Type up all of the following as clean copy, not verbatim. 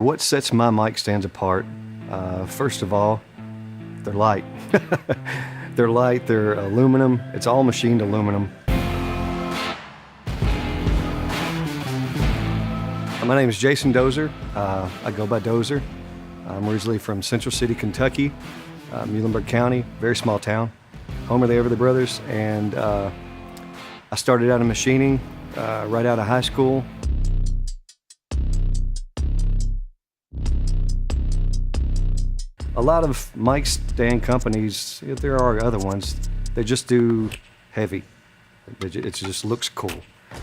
What sets my mic stands apart? First of all, they're light. They're light, they're aluminum. It's all machined aluminum. My name is Jason Dozer. I go by Dozer. I'm originally from Central City, Kentucky, Muhlenberg County, very small town, home of the Everly Brothers. And I started out in machining right out of high school. A lot of mic stand companies, there are other ones, they just do heavy. It just looks cool.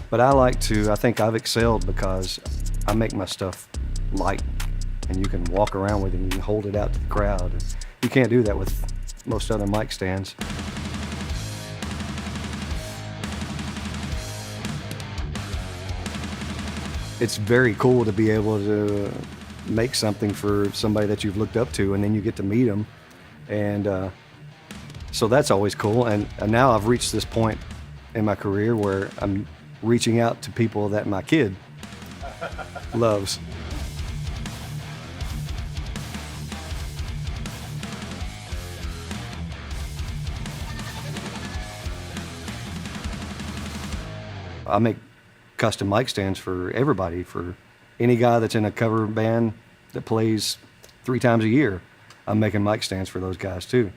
But I think I've excelled because I make my stuff light and you can walk around with it and you can hold it out to the crowd. You can't do that with most other mic stands. It's very cool to be able to make something for somebody that you've looked up to, and then you get to meet them. And so that's always cool. And now I've reached this point in my career where I'm reaching out to people that my kid loves. I make custom mic stands for everybody, for any guy that's in a cover band that plays 3 times a year. I'm making mic stands for those guys too.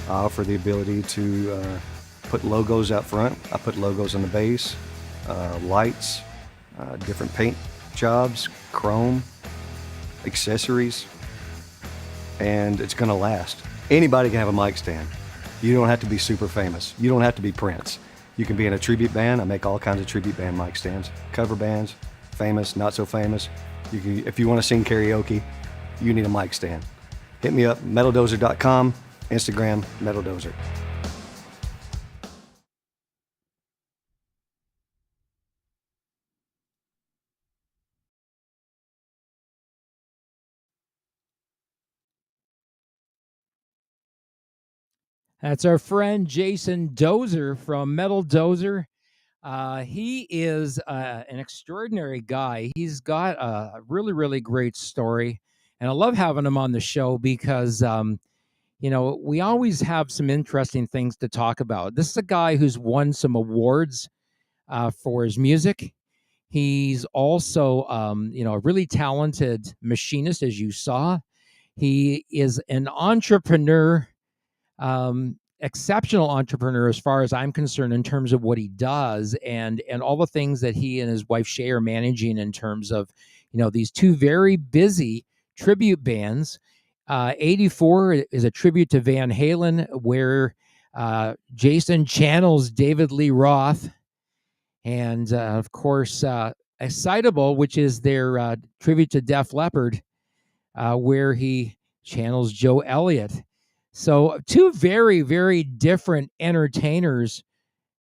I offer the ability to put logos out front. I put logos on the bass, lights, different paint jobs, chrome, accessories, and it's gonna last. Anybody can have a mic stand. You don't have to be super famous. You don't have to be Prince. You can be in a tribute band. I make all kinds of tribute band mic stands. Cover bands, famous, not so famous. If you want to sing karaoke, you need a mic stand. Hit me up, metaldozer.com, Instagram, Metal Dozer. That's our friend Jason Dozer from Metal Dozer. He is an extraordinary guy. He's got a really, really great story. And I love having him on the show because, we always have some interesting things to talk about. This is a guy who's won some awards for his music. He's also, a really talented machinist, as you saw. He is an entrepreneur. Exceptional entrepreneur as far as I'm concerned in terms of what he does and all the things that he and his wife Shay are managing in terms of these 2 very busy tribute bands. 84 is a tribute to Van Halen where Jason channels David Lee Roth, and of course Excitable, which is their tribute to Def Leppard, where he channels Joe Elliott. So 2 very, very different entertainers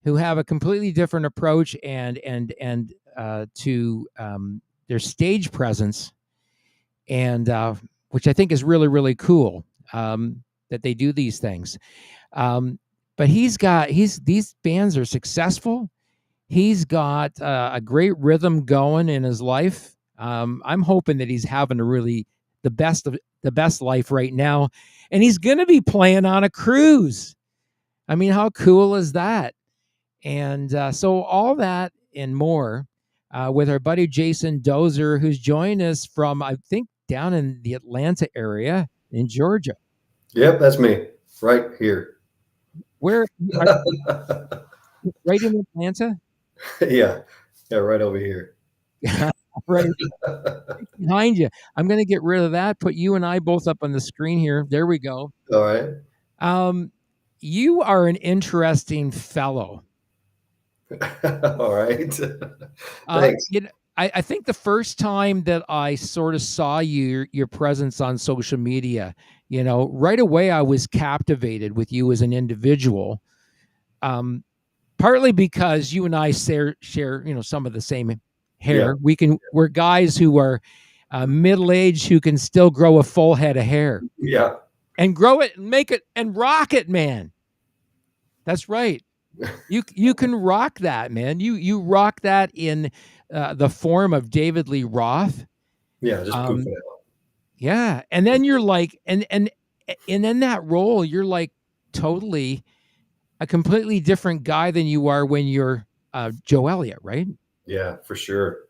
who have a completely different approach and to their stage presence, and which I think is really, really cool that they do these things. But these bands are successful. He's got a great rhythm going in his life. I'm hoping that he's having the best life right now. And he's going to be playing on a cruise. I mean, how cool is that? And so all that and more with our buddy Jason Dozer, who's joined us from, I think, down in the Atlanta area in Georgia. Yep, that's me, right here. Where? Right in Atlanta? Yeah, right over here. Right behind you. I'm going to get rid of that. Put you and I both up on the screen here. There we go. All right. You are an interesting fellow. All right. Thanks. I think the first time that I sort of saw your presence on social media, right away I was captivated with you as an individual. Partly because you and I share some of the same hair. Yeah. We're guys who are middle-aged who can still grow a full head of hair. Yeah. And grow it and make it and rock it, man. That's right. You can rock that, man. You rock that in the form of David Lee Roth. Yeah, just Um, goofing out. yeah, and then you're like, and in that role, you're like totally a completely different guy than you are when you're Joe Elliott, right? Yeah, for sure.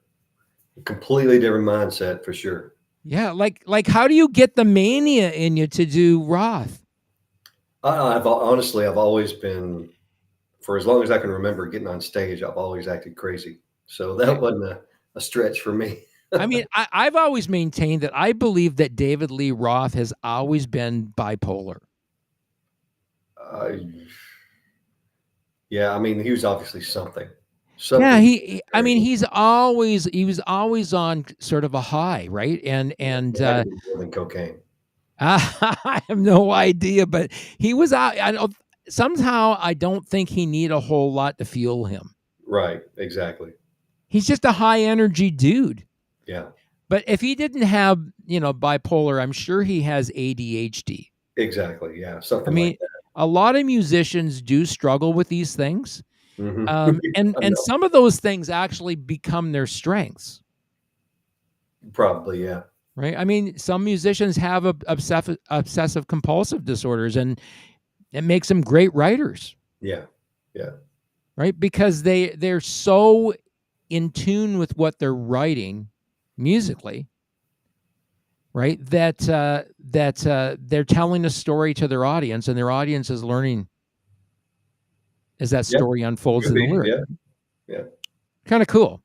Completely different mindset for sure. Yeah, like how do you get the mania in you to do Roth? I've always been, for as long as I can remember getting on stage, I've always acted crazy. So Yeah. that wasn't a stretch for me. I mean, I've always maintained that I believe that David Lee Roth has always been bipolar. Uh, yeah, I mean, he was obviously something. Yeah, Something I mean, crazy. he was always on sort of a high, right? Yeah, it had to be more than cocaine. I have no idea, but he was out. I don't somehow I don't think he need a whole lot to fuel him. Right, exactly. He's just a high energy dude. Yeah, But if he didn't have, bipolar, I'm sure he has ADHD. exactly. Yeah, I something like mean, that. a lot of musicians do struggle with these things. Mhm. I And know. some of those things actually become their strengths, Probably, yeah. right? I mean, some musicians have obsessive compulsive disorders, and it makes them great writers, Yeah, yeah. right? Because they're so in tune with what they're writing musically, right? That they're telling a story to their audience, and their audience is learning as that Yeah, story unfolds could in the be. lyric. Yeah, yeah. Kind of cool.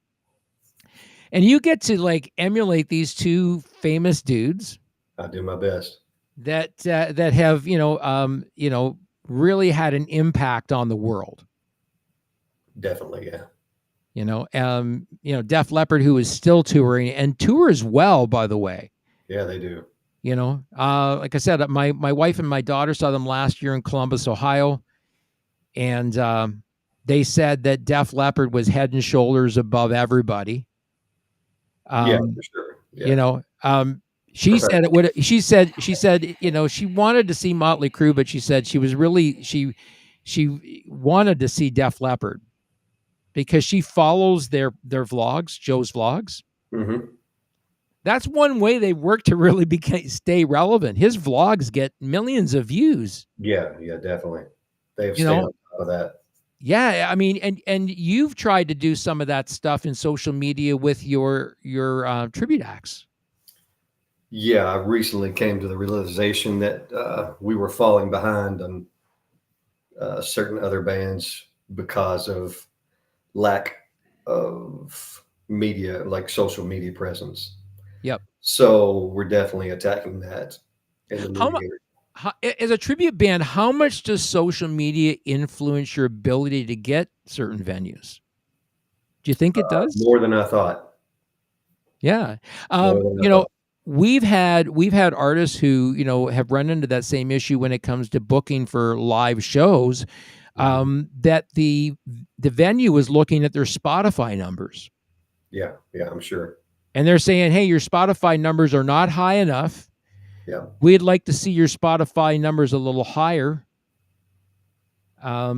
And you get to like emulate these two famous dudes I do my best. that have really had an impact on the world. Definitely, yeah. Def Leppard, who is still touring and tours well, by the way. Yeah, they do. Like I said, my wife and my daughter saw them last year in Columbus, Ohio, and they said that Def Leppard was head and shoulders above everybody. Yeah, Um, for sure. you Yeah. know, she said it would. She said she wanted to see Motley Crue, but she said she wanted to see Def Leppard because she follows their vlogs, Joe's vlogs. Mhm. That's one way they work to really stay relevant. His vlogs get millions of views. Yeah, yeah, definitely. They have You stayed know, on top of that. yeah. I mean, and you've tried to do some of that stuff in social media with your tribute acts. Yeah, I recently came to the realization that we were falling behind on certain other bands because of lack of media, like social media presence. Yep. So we're definitely attacking that in the new How much? year. As a tribute band, how much does social media influence your ability to get certain venues? Do you think it does? More than I thought. Yeah. More Um, than I you know, thought. we've had artists who, have run into that same issue when it comes to booking for live shows, Mhm. that the venue is looking at their Spotify numbers. Yeah, yeah, I'm sure. And they're saying, "Hey, your Spotify numbers are not high enough. Yeah, We'd like to see your Spotify numbers a little higher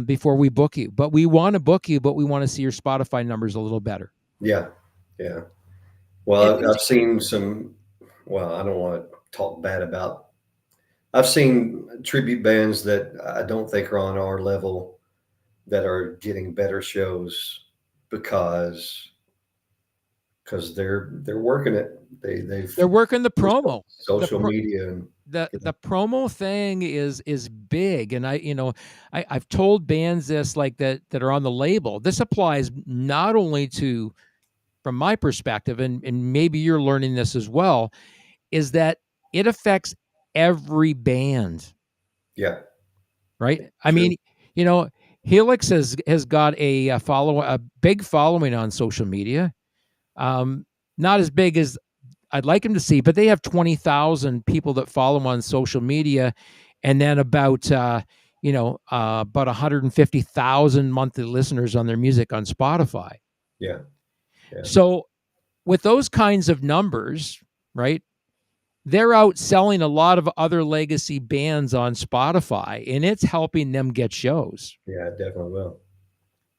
before we book you. But we want to book you, but we want to see your Spotify numbers a little better." yeah, yeah. And Well, these, I've seen some. Well, I don't want to talk bad about. I've seen tribute bands that I don't think are on our level that are getting better shows because they're working it. They've they're working the used promo. The social media and you know, the promo thing is big, and I've told bands this like that are on the label. This applies not only to, from my perspective, and maybe you're learning this as well, is that it affects every band, yeah, right? I true. mean, you know, Helix has got a big following on social media. Um, Not as big as I'd like him to see, but they have 20,000 people that follow him on social media, and then about 150,000 monthly listeners on their music on Spotify. Yeah, yeah, So with those kinds of numbers, right? They're out selling a lot of other legacy bands on Spotify, and it's helping them get shows. yeah. It definitely will.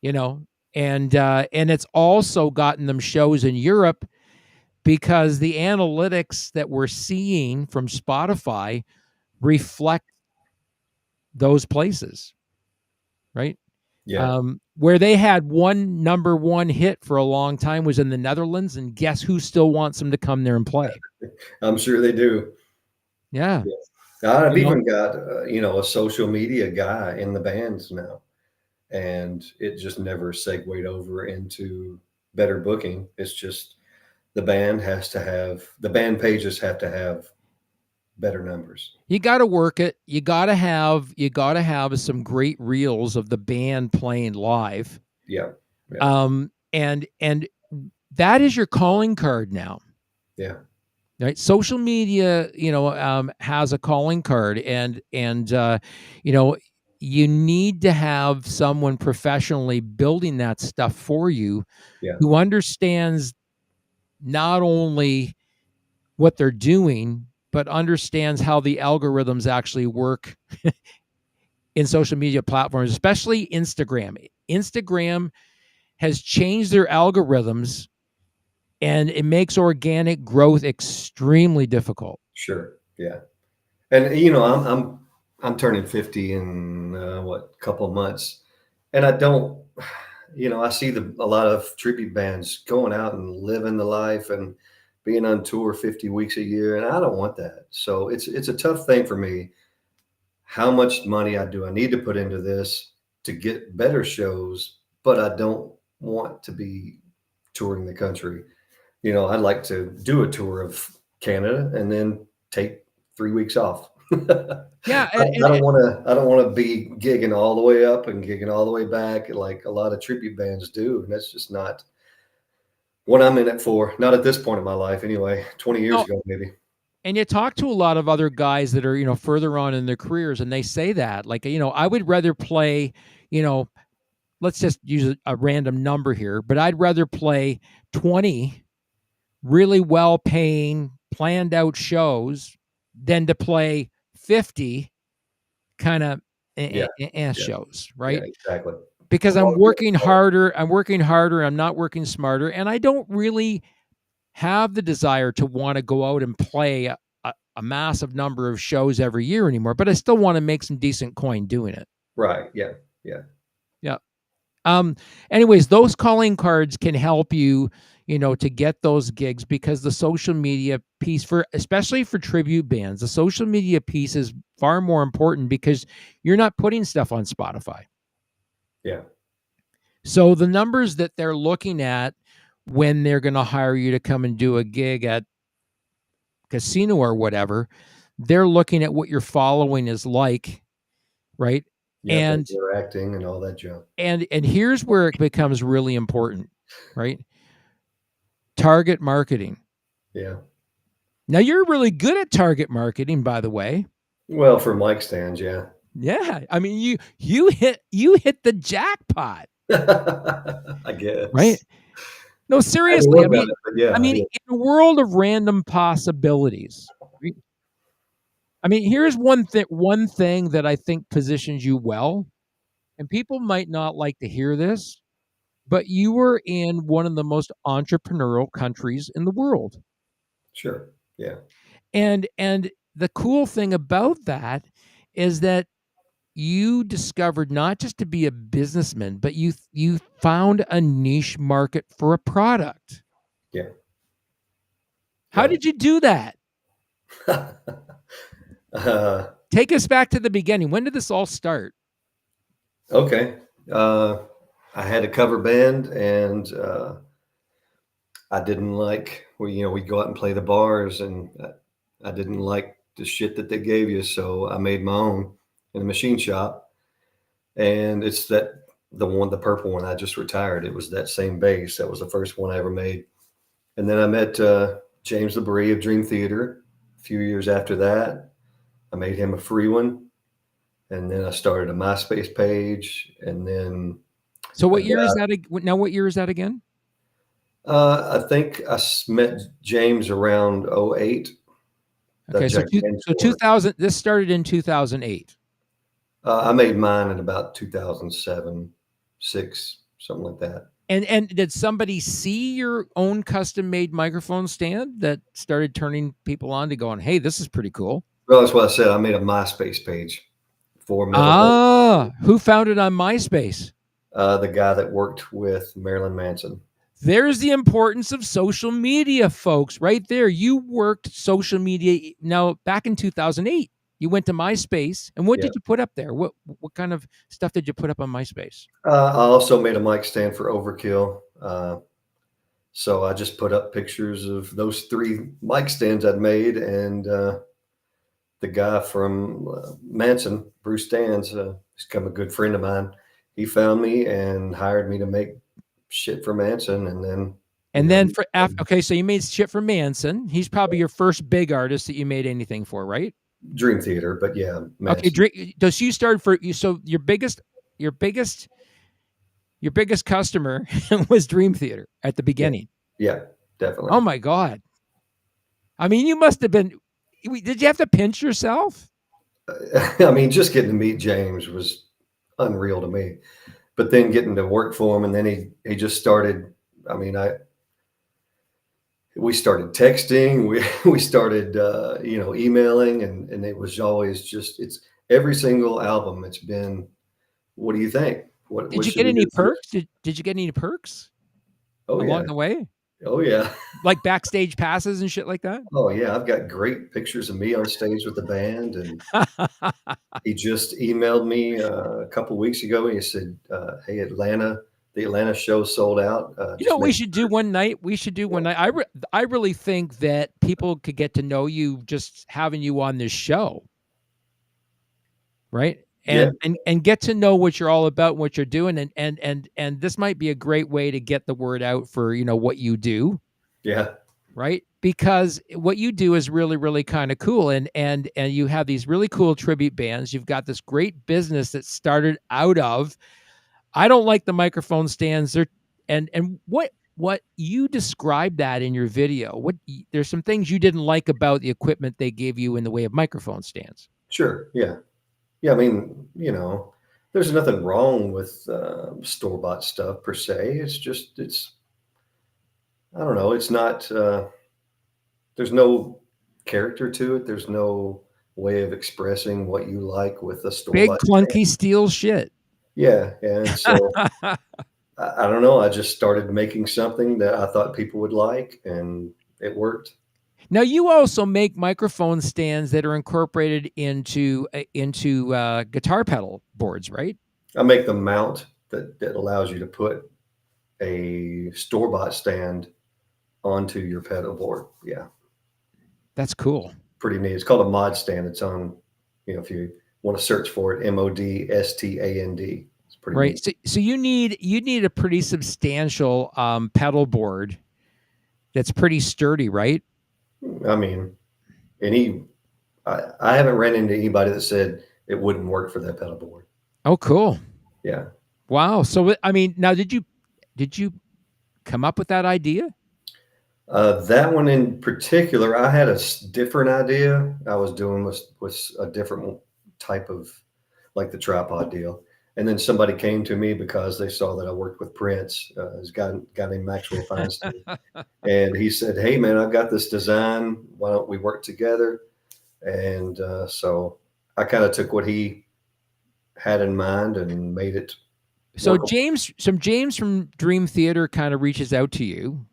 You know, and it's also gotten them shows in Europe because the analytics that we're seeing from Spotify reflect those places, right? Yeah. Where they had one number one hit for a long time was in the Netherlands, and guess who still wants them to come there and play? I'm sure they do. Yeah. Yes. I've You know? even got, a social media guy in the bands now, and it just never segued over into better booking. It's just the band pages have to have better numbers. You got to work it. You got to have some great reels of the band playing live. Yeah. Yeah. And that is your calling card now. Yeah. Right? Social media, has a calling card, and you need to have someone professionally building that stuff for you, Yeah. who understands not only what they're doing, but understands how the algorithms actually work in social media platforms, especially Instagram. Instagram has changed their algorithms, and it makes organic growth extremely difficult. Sure. Yeah. And I'm turning 50 in couple of months, and I don't, I see a lot of tribute bands going out and living the life and being on tour 50 weeks a year, and I don't want that. So it's a tough thing for me. How much money I need to put into this to get better shows, but I don't want to be touring the country. I'd like to do a tour of Canada and then take 3 weeks off. Yeah, I don't want to be gigging all the way up and gigging all the way back like a lot of tribute bands do, and that's just not what I'm in it for. Not at this point in my life, anyway. 20 years ago, maybe. And you talk to a lot of other guys that are, further on in their careers, and they say that, like, I would rather play, let's just use a random number here, but I'd rather play 20 really well-paying, planned out shows than to play 50 kind of shows, right? Yeah, exactly. Because I'm working harder, I'm not working smarter, and I don't really have the desire to want to go out and play a massive number of shows every year anymore, but I still want to make some decent coin doing it. Right. Yeah. Yeah. Yeah. Anyways, those calling cards can help you, to get those gigs, because the social media piece, especially for tribute bands, the social media piece is far more important because you're not putting stuff on Spotify. Yeah. So the numbers that they're looking at when they're going to hire you to come and do a gig at casino or whatever, they're looking at what your following is like, right? Yeah, and interacting and all that junk. And here's where it becomes really important, right? Target marketing. Yeah. Now you're really good at target marketing, by the way. Well, for mic stands, yeah. Yeah, I mean you hit the jackpot. I guess. Right? No, seriously. I mean, yeah. in a world of random possibilities, right? I mean, here's one thing that I think positions you well, and people might not like to hear this, but you were in one of the most entrepreneurial countries in the world. Sure. Yeah. And the cool thing about that is that you discovered not just to be a businessman, but you found a niche market for a product. Yeah. How did you do that? Take us back to the beginning. When did this all start? Okay. I had a cover band, and I didn't like, we'd go out and play the bars, and I didn't like the shit that they gave you. So I made my own in a machine shop, and it's the purple one. I just retired. It was that same bass. That was the first one I ever made. And then I met James LeBrie of Dream Theater. A few years after that, I made him a free one. And then I started a MySpace page, and then. So what year is that? Now, what year is that again? I think I met James around 08. Okay, so 2000. This started in 2008. I made mine in about 2007, 6, something like that. And did somebody see your own custom made microphone stand that started turning people on to going, hey, this is pretty cool? Well, that's what I said. I made a MySpace page for Metal Dozer. Ah, who found it on MySpace? The guy that worked with Marilyn Manson. There's the importance of social media, folks, right there. You worked social media. Now, back in 2008, you went to MySpace, and what Yeah. did you put up there? What kind of stuff did you put up on MySpace? I also made a mic stand for Overkill. So I just put up pictures of those 3 mic stands I'd made, and the guy from Manson, Bruce Stans, he's become a good friend of mine. He found me and hired me to make shit for Manson, and then for okay, so you made shit for Manson. He's probably your first big artist that you made anything for, right? Dream Theater, but yeah, Manson. Okay, does you start for you? So your biggest customer was Dream Theater at the beginning. Yeah, definitely. Oh my God! I mean, you must have been. Did you have to pinch yourself? I mean, just getting to meet James was unreal to me. But then getting to work for him, and then he just started. I mean, we started texting, we started emailing, and it was always just, it's every single album. It's been, what do you think? What Did you should get we any do first? perks? Did you get any perks Oh yeah, along the way? oh yeah, Like backstage passes and shit like that? oh yeah. I've got great pictures of me on stage with the band, and he just emailed me a couple weeks ago. He said, "Hey, the Atlanta show sold out. You know Just what we make should do one night? We should do one night. I really think that people could get to know you just having you on this show, right? Yeah, And get to know what you're all about, what you're doing, and this might be a great way to get the word out for what you do, yeah, right? Because what you do is really, really kind of cool, and you have these really cool tribute bands. You've got this great business that started out of. I don't like the microphone stands. They're and what you described that in your video. There's some things you didn't like about the equipment they gave you in the way of microphone stands. sure, yeah. Yeah, I mean, there's nothing wrong with store-bought stuff per se. It's just, I don't know, it's not, there's no character to it. There's no way of expressing what you like with a Big store-bought stand. clunky steel shit. Yeah, and so I don't know. I just started making something that I thought people would like, and it worked. Now you also make microphone stands that are incorporated into guitar pedal boards, right? I make the mount that allows you to put a store-bought stand onto your pedal board. Yeah. That's cool. Pretty neat. It's called a mod stand. It's on, if you want to search for it, MODSTAND. It's pretty Right. neat. So you need a pretty substantial pedal board that's pretty sturdy, right? I mean, I haven't ran into anybody that said it wouldn't work for that pedal board. Oh, cool. Yeah. Wow. So I mean, now did you come up with that idea? That one in particular, I had a different idea. I was doing was a different type of, like the tripod deal. And then somebody came to me because they saw that I worked with Prince, this guy named Maxwell Feinstein. And he said, "Hey man, I've got this design. Why don't we work together?" And so I kind of took what he had in mind and made it. So workable. James from Dream Theater kind of reaches out to you.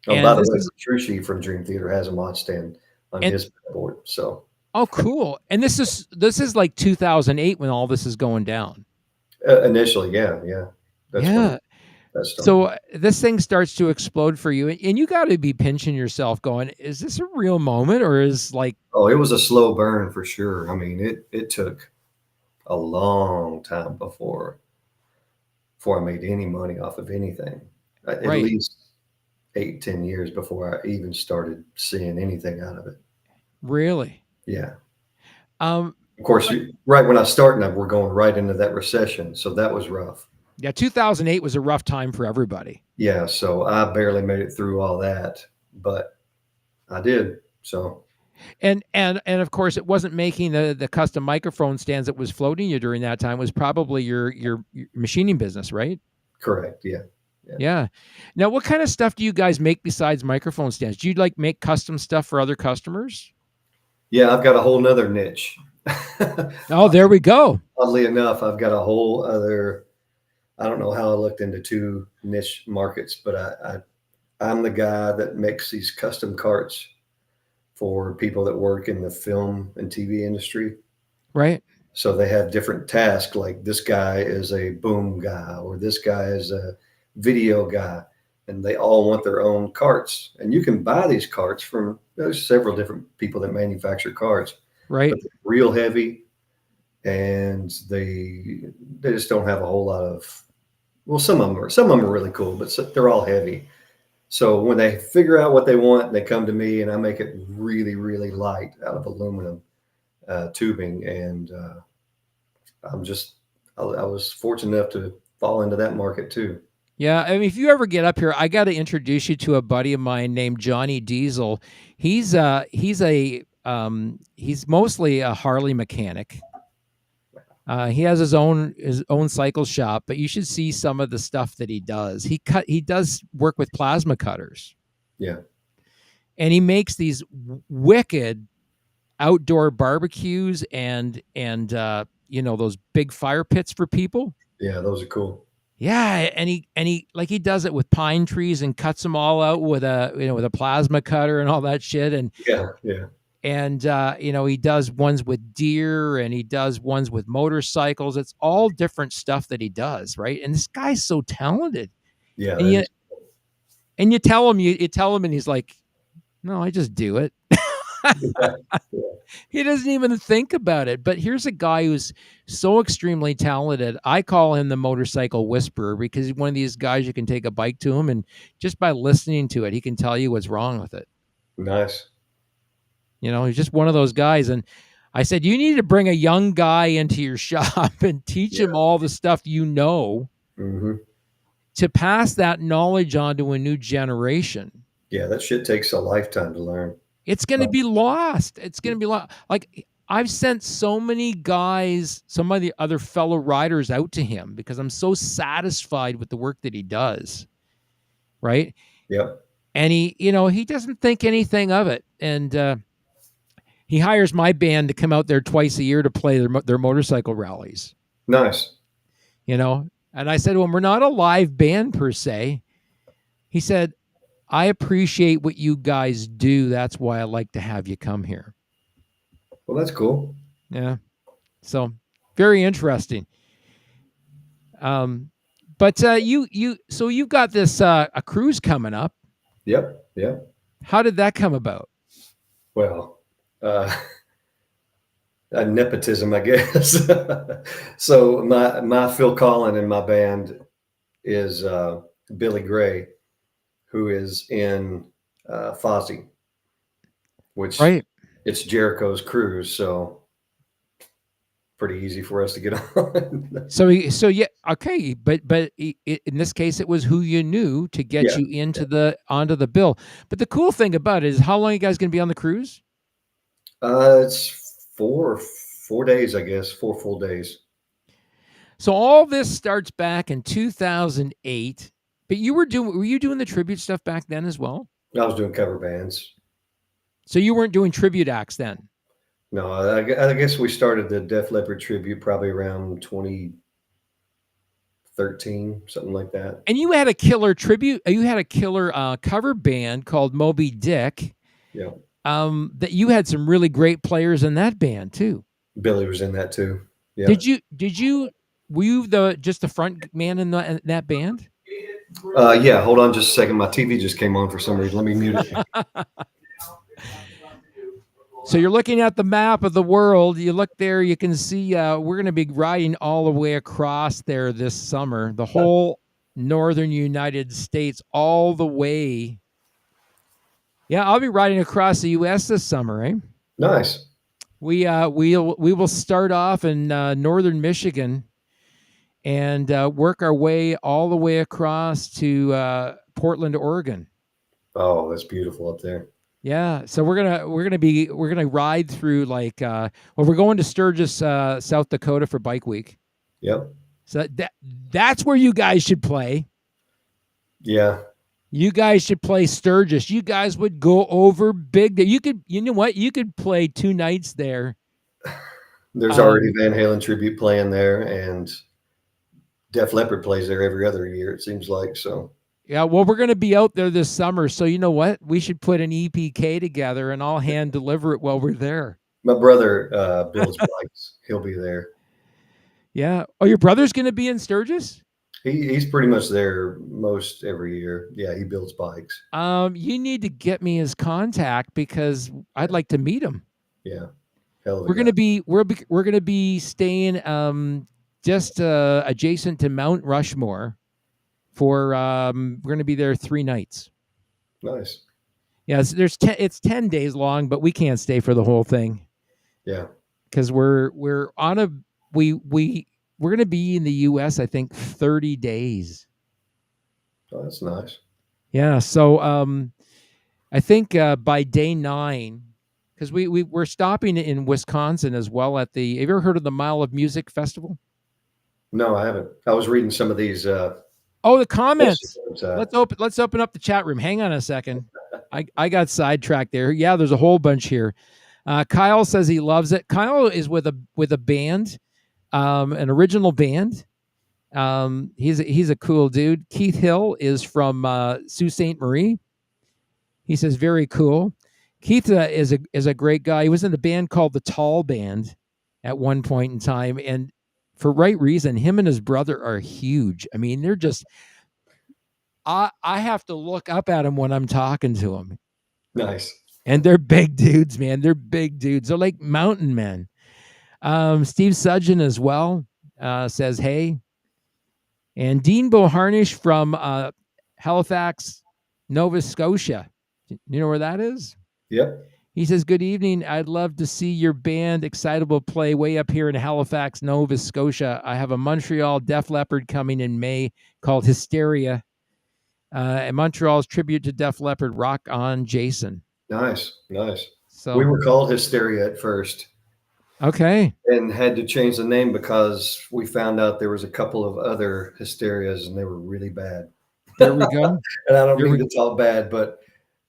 Oh, And by the this way, is- Trushy from Dream Theater has a mod stand on And- his board. So Oh, cool. And this is like 2008 when all this is going down. initially, yeah. That's Yeah. when that started. So this thing starts to explode for you, and you got to be pinching yourself, going, "Is this a real moment, or is like?" Oh, it was a slow burn for sure. I mean, it took a long time before I made any money off of anything. At Right. least 8-10 years before I even started seeing anything out of it. Really? Yeah. Um. Of course, right when I started, we're going right into that recession, so that was rough. Yeah, 2008 was a rough time for everybody. Yeah, so I barely made it through all that, but I did. So And of course, it wasn't making the custom microphone stands that was floating you during that time. It was probably your machining business, right? Correct. Yeah. Yeah. Now, what kind of stuff do you guys make besides microphone stands? Do you like make custom stuff for other customers? Yeah, I've got a whole nother niche. Oh, there we go. Oddly enough, I've got a whole other. I don't know how I looked into two niche markets, but I'm the guy that makes these custom carts for people that work in the film and TV industry. Right. So they have different tasks, like this guy is a boom guy, or this guy is a video guy, and they all want their own carts. And you can buy these carts from, there's several different people that manufacture carts, Right. but they're real heavy, and they just don't have a whole lot of. Well, some of them are really cool, but they're all heavy. So when they figure out what they want, they come to me, and I make it really, really light out of aluminum tubing, and I was fortunate enough to fall into that market too. Yeah, I mean, if you ever get up here, I got to introduce you to a buddy of mine named Johnny Diesel. He's mostly a Harley mechanic. He has his own cycle shop, but you should see some of the stuff that he does. He does work with plasma cutters. Yeah. And he makes these wicked outdoor barbecues and those big fire pits for people. Yeah, those are cool. Yeah, and he does it with pine trees and cuts them all out with a plasma cutter and all that shit. And he does ones with deer, and he does ones with motorcycles. It's all different stuff that he does, right? And this guy's so talented. Yeah. And you tell him, and he's like, "No, I just do it." Yeah. He doesn't even think about it. But here's a guy who's so extremely talented. I call him the motorcycle whisperer, because he's one of these guys you can take a bike to him, and just by listening to it, he can tell you what's wrong with it. Nice. He's just one of those guys. And I said, you need to bring a young guy into your shop and teach him all the stuff mm-hmm. to pass that knowledge on to a new generation. Yeah, that shit takes a lifetime to learn. It's going to be lost. It's going to be lost. Like, I've sent so many guys, some of the other fellow riders out to him, because I'm so satisfied with the work that he does. Right. Yep. And he doesn't think anything of it. And, he hires my band to come out there twice a year to play their motorcycle rallies. Nice. And I said, well, we're not a live band per se. He said, I appreciate what you guys do. That's why I like to have you come here. Well, that's cool. Yeah. So very interesting. But you've got this a cruise coming up. Yep. How did that come about? Well, nepotism, I guess. So my Phil Collin in my band is Billy Gray, who is in Fozzy, which it's Jericho's cruise, so pretty easy for us to get on. So yeah, okay, but in this case, it was who you knew to get you onto the bill. But the cool thing about it is, how long are you guys going to be on the cruise? It's 4 days, I guess, 4 full days. So all this starts back in 2008, but were you doing the tribute stuff back then as well? I was doing cover bands. So you weren't doing tribute acts then? No, I guess we started the Def Leppard tribute probably around 2013, something like that. And you had a killer tribute. You had a killer cover band called Moby Dick. Yeah. That you had some really great players in that band too. Billy was in that too. Yeah. Were you just the front man in that band? Yeah. Hold on just a second. My TV just came on for some reason. Let me mute it. So you're looking at the map of the world. You look there, you can see we're going to be riding all the way across there this summer, the whole northern United States, all the way. Yeah, I'll be riding across the U.S. this summer, eh? Nice. We will start off in northern Michigan and work our way all the way across to Portland, Oregon. Oh, that's beautiful up there. Yeah, so we're gonna ride through we're going to Sturgis, South Dakota for Bike Week. Yep. So that's where you guys should play. Yeah. You guys should play Sturgis. You guys would go over big. You know what? You could play 2 nights there. There's already Van Halen tribute playing there, and Def Leppard plays there every other year, it seems like. So yeah, well, we're going to be out there this summer. So you know what? We should put an EPK together and I'll hand deliver it while we're there. my brother builds bikes. He'll be there. Yeah. Oh, your brother's going to be in Sturgis? He's pretty much there most every year. Yeah, he builds bikes. You need to get me his contact because I'd like to meet him. Yeah. Hell of a We're guy. going to be staying just adjacent to Mount Rushmore for we're going to be there 3 nights. Nice. Yeah, it's 10 days long, but we can't stay for the whole thing. Yeah. Because we're on a we're going to be in the US, I think 30 days. Oh, that's nice. Yeah, so I think by day 9, because we're stopping in Wisconsin as well at the. Have you ever heard of the Mile of Music Festival? No, I haven't. I was reading some of these. Oh, the comments. Let's Let's open up the chat room. Hang on a second. I got sidetracked there. Yeah, there's a whole bunch here. Kyle says he loves it. Kyle is with a band, an original band. He's a cool dude. Keith Hill is from Sault Ste. Marie. He says very cool. Keith is a great guy. He was in a band called the Tall Band at one point in time, and for right reason. Him and his brother are huge. I mean, they're just. I have to look up at him when I'm talking to him. Nice. And they're big dudes, man. They're big dudes. They're like mountain men. Steve Sudgeon as well says hey. And Dean Boharnish from Halifax, Nova Scotia. You know where that is? Yep. He says, good evening. I'd love to see your band Excitable play way up here in Halifax, Nova Scotia. I have a Montreal Def Leppard coming in May called Hysteria. And Montreal's tribute to Def Leppard, Rock On Jason. Nice. So we were called Hysteria at first. Okay. And had to change the name because we found out there was a couple of other Hysterias and they were really bad. There we go. And I don't mean to talk bad, but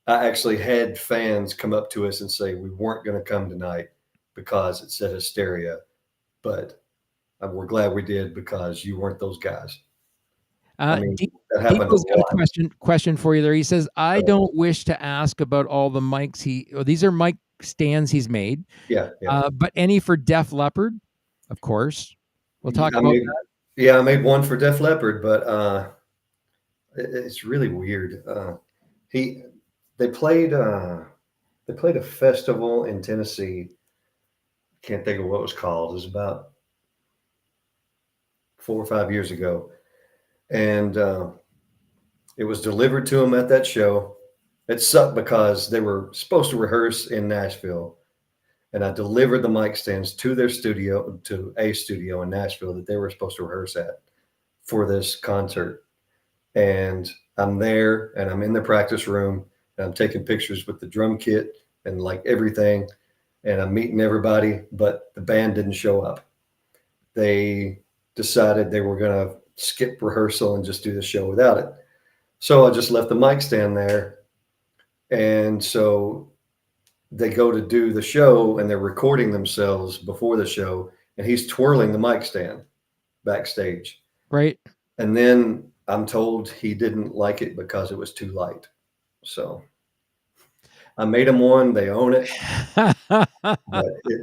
I actually had fans come up to us and say we weren't going to come tonight because it said Hysteria, but we're glad we did because you weren't those guys. I mean, that happened Deeple's got a question for you there. He says, I don't wish to ask about all the mics these are mic stands he's made. Yeah. But any for Def Leppard, of course. We'll talk about that. Yeah, I made one for Def Leppard, but it's really weird. They played a festival in Tennessee. Can't think of what it was called. It was about 4 or 5 years ago. And it was delivered to them at that show. It sucked because they were supposed to rehearse in Nashville. And I delivered the mic stands to their studio, to a studio in Nashville that they were supposed to rehearse at for this concert. And I'm there and I'm in the practice room and I'm taking pictures with the drum kit and like everything. And I'm meeting everybody, but the band didn't show up. They decided they were going to skip rehearsal and just do the show without it. So I just left the mic stand there. And so they go to do the show and they're recording themselves before the show. And he's twirling the mic stand backstage. Right. And then I'm told he didn't like it because it was too light. So I made them one. They own it. But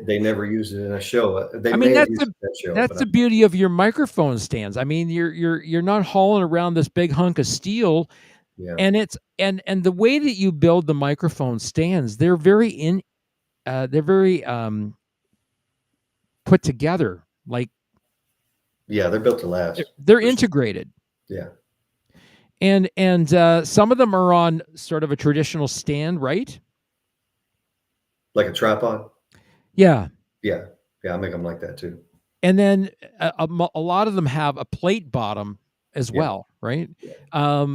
they never used it in a show. That's the beauty of your microphone stands. I mean, you're not hauling around this big hunk of steel. Yeah. And it's and the way that you build the microphone stands, they're very put together. Like, yeah, they're built to last. They're integrated. Yeah. And some of them are on sort of a traditional stand, right? Like a tripod? Yeah. Yeah. I make them like that too. And then a lot of them have a plate bottom as well, right? Yeah.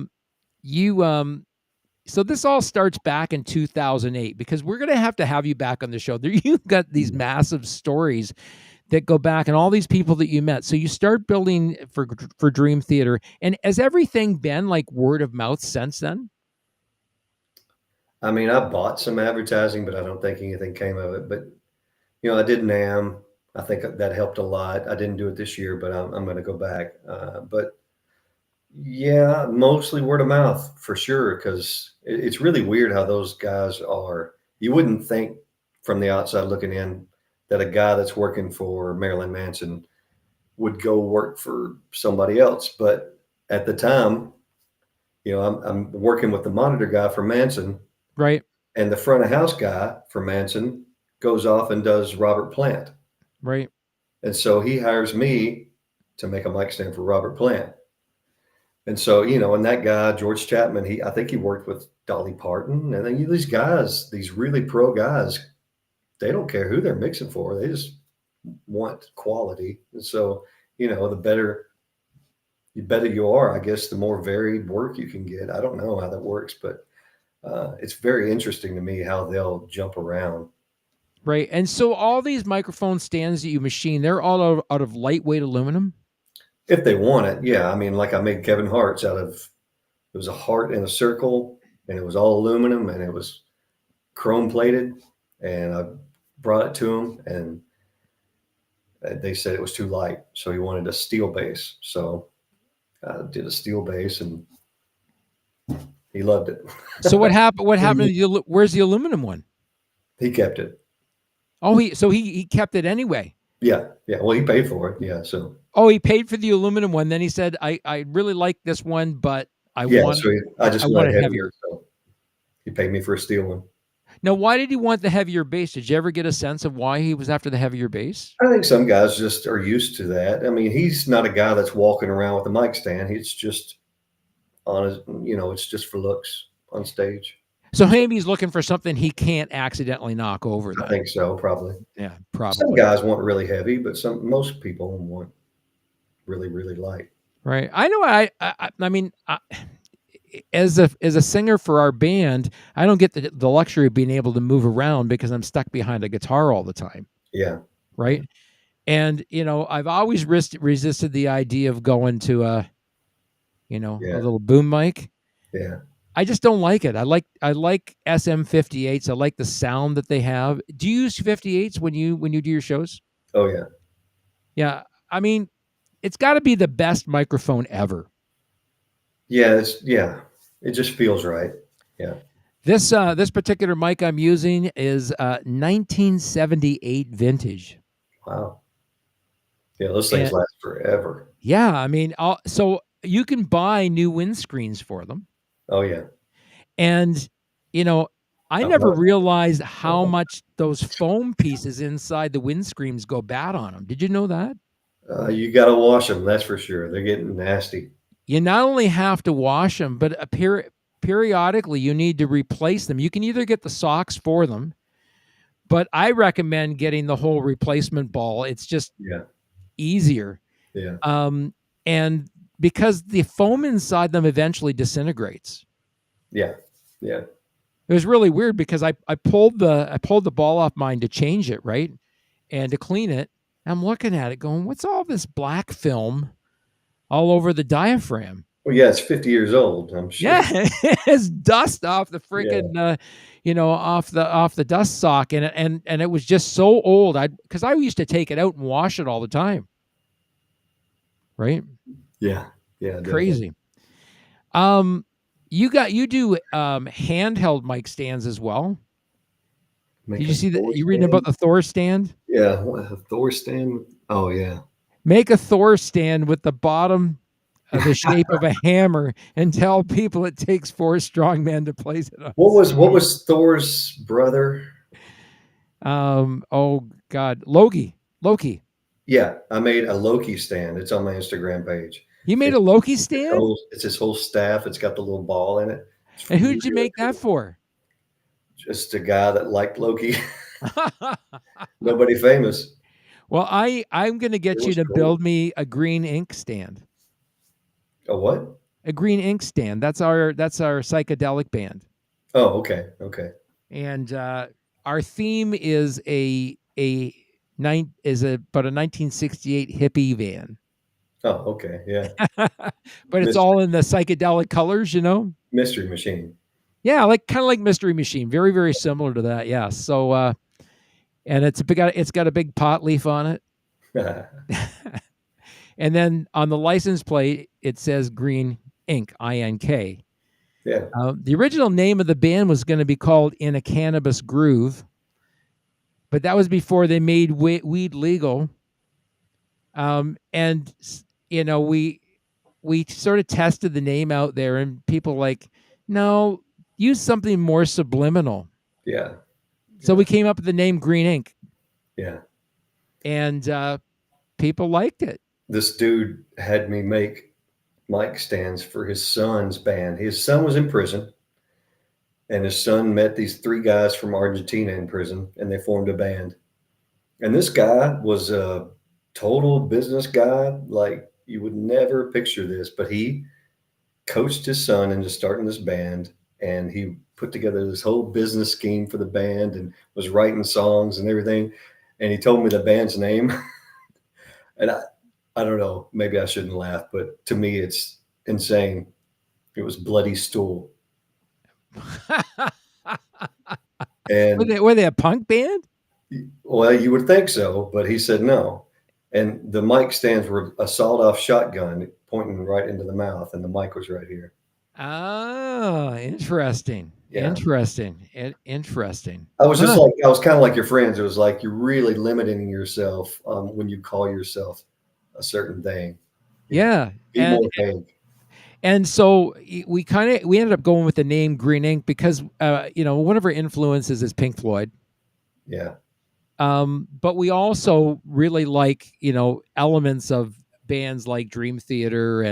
So this all starts back in 2008 because we're going to have you back on the show. You've got these massive stories that go back, and all these people that you met. So you start building for Dream Theater, and has everything been like word of mouth since then? I mean, I bought some advertising, but I don't think anything came of it. But I did NAM. I think that helped a lot. I didn't do it this year, but I'm going to go back. But yeah, mostly word of mouth for sure, because it's really weird how those guys are. You wouldn't think from the outside looking in that a guy that's working for Marilyn Manson would go work for somebody else. But at the time, I'm working with the monitor guy for Manson, Right. and the front of house guy for Manson goes off and does Robert Plant. Right. And so he hires me to make a mic stand for Robert Plant. And so, and that guy, George Chapman, I think he worked with Dolly Parton. And then these guys, these really pro guys, they don't care who they're mixing for. They just want quality. And so, the better you are, I guess, the more varied work you can get. I don't know how that works, but it's very interesting to me how they'll jump around. Right. And so all these microphone stands that you machine, they're all out of lightweight aluminum? If they want it, yeah. I mean, like I made Kevin Hart's out of, it was a heart in a circle, and it was all aluminum, and it was chrome plated, and I brought it to him, and they said it was too light, so he wanted a steel base. So I did a steel base, and he loved it. So what happened? What happened? Where's the aluminum one? He kept it. Oh, he kept it anyway. Yeah. Well, he paid for it. Yeah. So. Oh, he paid for the aluminum one. Then he said, "I really like this one, but I want it heavier." So he paid me for a steel one. Now, why did he want the heavier bass? Did you ever get a sense of why he was after the heavier bass? I think some guys just are used to that. I mean, he's not a guy that's walking around with a mic stand. He's just on his, it's just for looks on stage. So maybe he's looking for something he can't accidentally knock over. Then. I think so, probably. Yeah, probably. Some guys want really heavy, but most people want really, really light. Right. I know. I mean, as a singer for our band, I don't get the luxury of being able to move around because I'm stuck behind a guitar all the time. Yeah. Right. And I've always resisted the idea of going to a little boom mic. Yeah. I just don't like it. I like SM58s. I like the sound that they have. Do you use 58s when you do your shows? Oh yeah. Yeah. I mean, it's got to be the best microphone ever. Yeah, it just feels right. Yeah. This particular mic I'm using is 1978 vintage. Wow. Yeah, those things last forever. Yeah, I mean, so you can buy new windscreens for them. Oh yeah. And I never realized how much those foam pieces inside the windscreens go bad on them. Did you know that? You got to wash them, that's for sure. They're getting nasty. You not only have to wash them, but periodically you need to replace them. You can either get the socks for them, but I recommend getting the whole replacement ball. It's just easier. Yeah. And because the foam inside them eventually disintegrates. Yeah. Yeah. It was really weird because I pulled the ball off mine to change it, right? And to clean it. I'm looking at it going, what's all this black film all over the diaphragm? Well, yeah, it's 50 years old, I'm sure. Yeah, it's dust off the freaking off the dust sock, and it was just so old. Because I used to take it out and wash it all the time. Right? Yeah. Yeah. Crazy. You do handheld mic stands as well. Did you see that? You reading about the Thor stand? Yeah, a Thor stand. Oh yeah. Make a Thor stand with the bottom of the shape of a hammer and tell people it takes 4 strong men to place it on. What was Thor's brother? Oh God, Loki. Yeah, I made a Loki stand. It's on my Instagram page. You made a Loki stand? It's his whole staff. It's got the little ball in it. And who did you make that for? Just a guy that liked Loki. Nobody famous. Well, I'm going to get you to build me a green ink stand. A what? A green ink stand. That's our psychedelic band. Oh, okay. Okay. And our theme is a about a 1968 hippie van. Oh, okay. Yeah. But it's Mystery, all in the psychedelic colors, mystery machine. Yeah, like kind of like Mystery Machine, very very similar to that. Yeah. So and it's got a big pot leaf on it. And then on the license plate it says Green Ink, INK. Yeah. The original name of the band was going to be called In a Cannabis Groove, but that was before they made weed legal. And we sort of tested the name out there, and people like, no, use something more subliminal. Yeah. So Yeah. we came up with the name Green Ink, Yeah. and people liked it. This dude had me make mic stands for his son's band. His son was in prison, and his son met these three guys from Argentina in prison, and they formed a band. And this guy was a total business guy. Like, you would never picture this, but he coached his son into starting this band, and he put together this whole business scheme for the band and was writing songs and everything. And he told me the band's name. And I don't know, maybe I shouldn't laugh, but to me, it's insane. It was Bloody Stool. And Were they a punk band? well, you would think so, but he said no. And the mic stands were a sawed-off shotgun pointing right into the mouth, and the mic was right here. Oh, interesting. Yeah. Interesting. I was just Huh. like, I was kind of like your friends. It was like you're really limiting yourself when you call yourself a certain thing. Yeah. Be more vague. And so we ended up going with the name Green Ink because one of our influences is Pink Floyd. Yeah. But we also really like elements of bands like Dream Theater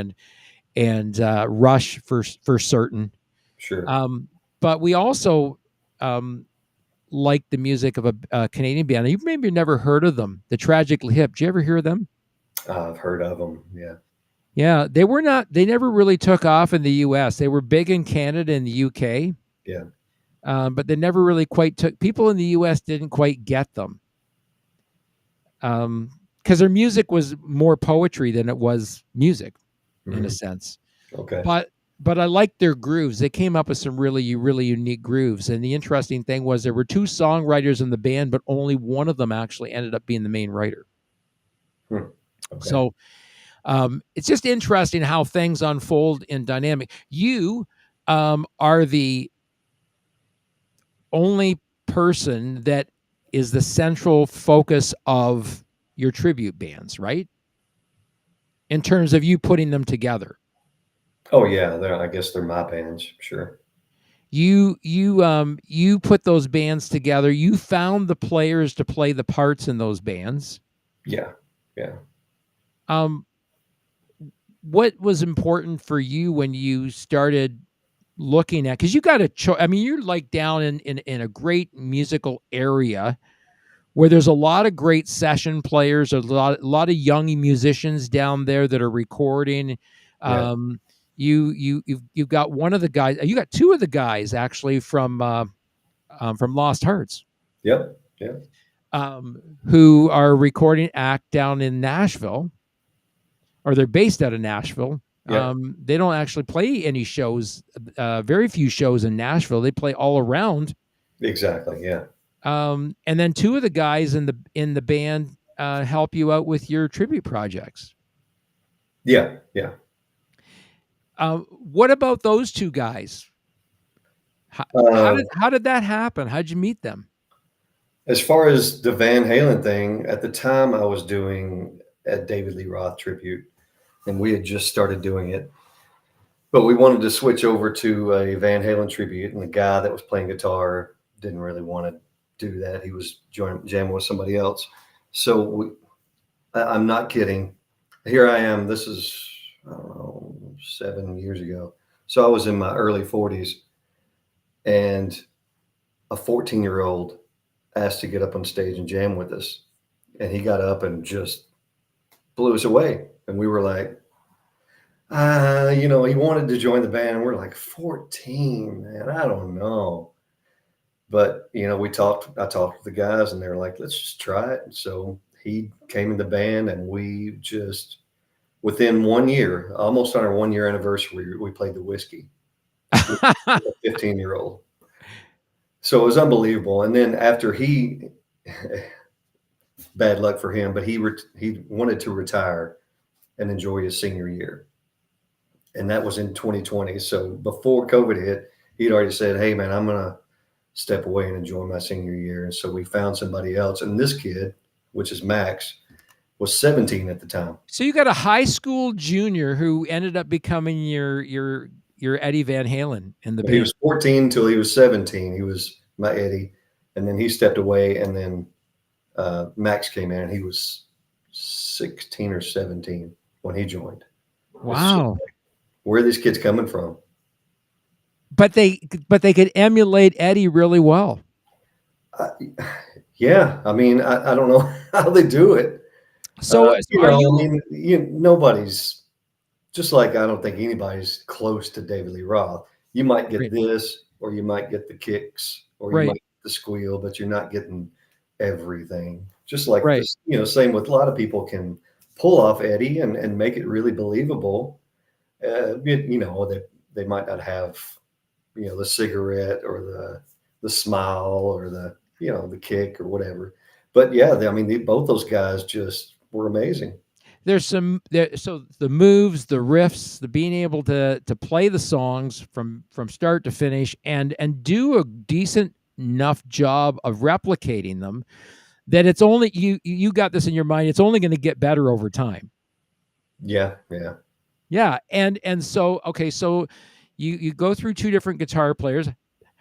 and Rush for certain. Sure. But we also like the music of a Canadian band. You've maybe never heard of them, the Tragically Hip. Did you ever hear of them? I've heard of them. Yeah. Yeah, they never really took off in the US. They were big in Canada and the UK. Yeah. But they never really quite people in the US didn't quite get them. Because their music was more poetry than it was music, in a sense. Okay. But I liked their grooves. They came up with some really, really unique grooves. And the interesting thing was there were two songwriters in the band, but only one of them actually ended up being the main writer. Okay. So it's just interesting how things unfold in dynamic. You are the only person that is the central focus of your tribute bands, right? In terms of you putting them together. Oh yeah, I guess they're my bands, sure. You put those bands together. You found the players to play the parts in those bands. Yeah. What was important for you when you started looking at, because you got a choice. I mean, you're like down in a great musical area where there's a lot of great session players, a lot of young musicians down there that are recording. Yeah. You've got one of the guys. You got two of the guys actually from Lost Hearts. Yep. Who are a recording act down in Nashville, or they're based out of Nashville. Yep. They don't actually play any shows, very few shows in Nashville. They play all around. Exactly. Yeah. And then two of the guys in the band help you out with your tribute projects. Yeah. What about those two guys? How did that happen? How'd you meet them? As far as the Van Halen thing, at the time I was doing a David Lee Roth tribute, and we had just started doing it. But we wanted to switch over to a Van Halen tribute, and the guy that was playing guitar didn't really want to do that. He was jamming with somebody else. So I'm not kidding. Here I am. This is, I don't know, 7 years ago. So I was in my early 40s, and a 14-year-old asked to get up on stage and jam with us. And he got up and just blew us away. And we were like, he wanted to join the band. And we're like, 14, man, I don't know. But I talked with the guys, and they were like, "Let's just try it." And so he came in the band, and we just within 1 year, almost on our 1 year anniversary, we played the whiskey with a 15-year-old. So it was unbelievable. And then after he, bad luck for him, but he wanted to retire and enjoy his senior year, and that was in 2020. So before COVID hit, he'd already said, "Hey, man, I'm gonna step away and enjoy my senior year." And so we found somebody else, and this kid, which is Max, was 17 at the time. So you got a high school junior who ended up becoming your Eddie Van Halen in the He band. was 14 till he was 17. He was my Eddie, and then he stepped away, and then Max came in, and he was 16 or 17 when he joined. Wow. Like, where are these kids coming from? But they could emulate Eddie really well. Yeah, I mean, I don't know how they do it. So, Nobody's just like, I don't think anybody's close to David Lee Roth. You might get Right. this, or you might get the kicks, or Right. you might get the squeal, but you're not getting everything. Just like Right. this, same with a lot of people can pull off Eddie and make it really believable. They might not have, the cigarette or the smile or the kick or whatever. But yeah, both those guys just were amazing. so the moves, the riffs, the being able to play the songs from start to finish and do a decent enough job of replicating them that it's only you got this in your mind, it's only going to get better over time. Yeah. And so okay, so you go through two different guitar players.